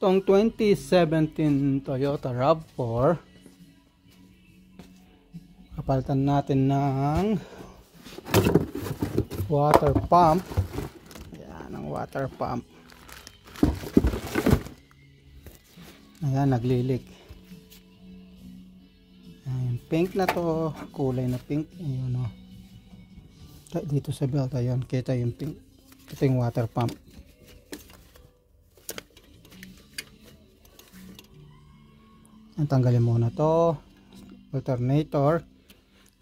Itong 2017 Toyota RAV4, kapalitan natin ng water pump. Ayan ang water pump. Ayan, naglilik. Ayan, pink na to, kulay na pink. Ayun o, dito sa belt, ayun, kita yung pink. Ito yung water pump. Tanggalin muna to, alternator.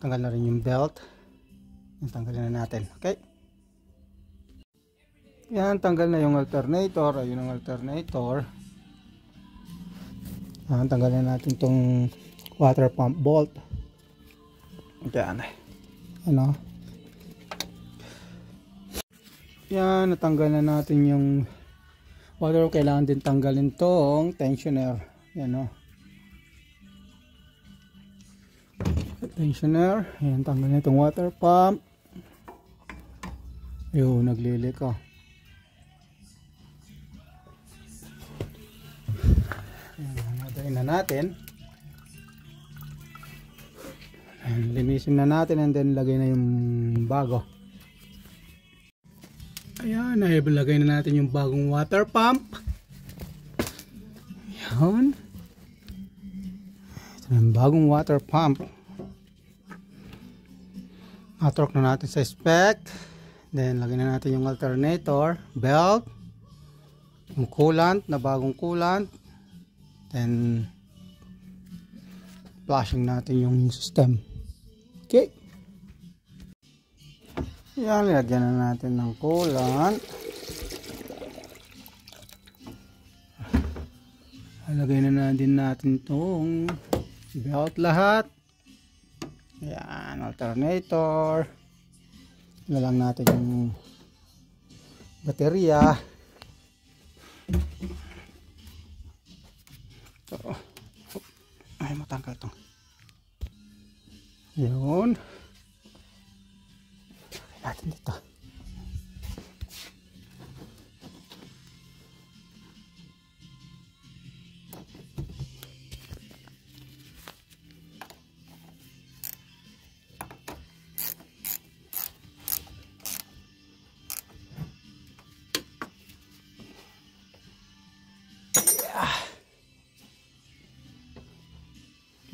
Tanggal na rin yung belt. Tanggalin na natin. Okay, yan, tanggal na yung alternator. Ayun ang alternator. Yan, tanggalin natin tong water pump bolt. Yan, ano, yan, natanggal na natin yung water. Kailangan din tanggalin tong tensioner. Yan o, tensioner. Ayan, tanggal na itong water pump. Ayun, naglilik o. Ayan, nadain na natin. Ayan, linisin na natin and then lagay na yung bago. Ayan, nailagay na natin yung bagong water pump. Ayan, ito na yung bagong water pump. Atrok na natin sa spec. Then lagyan na natin yung alternator, belt, yung coolant na bagong coolant. Then flushing natin yung system. Okay, yan, lagyan na natin ng coolant. Lagay na din natin itong belt lahat. Yan, alternator. Ito lang natin yung baterya. Ito. Ay, matanggal ito. Yun. Lagay natin dito.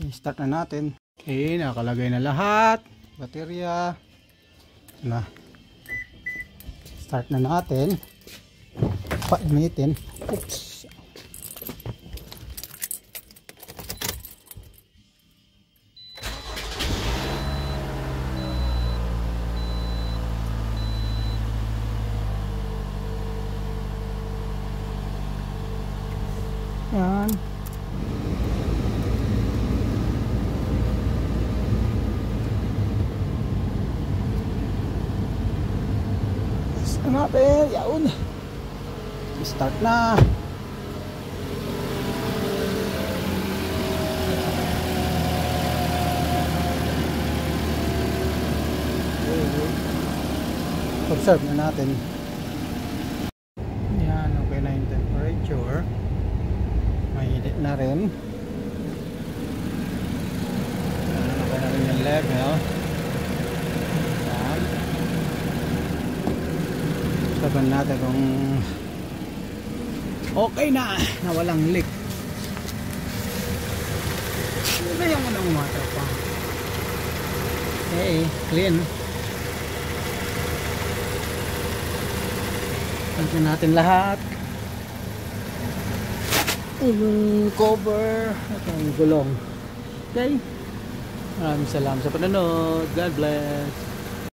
Start na natin. Okay, nakalagay na lahat. Baterya. Na. Start na natin. Painitin. Oops. Yan. Natin, yaun. Start na. Observe na natin. Yan, okay na yung temperature. Mainit na rin. Okay na rin yung level. Saban natin kung okay na walang leak. Ano yung unang water pump? Okay, clean. Pagkin natin lahat. Yung cover at ang gulong. Okay, maraming salamat sa panonood. God bless.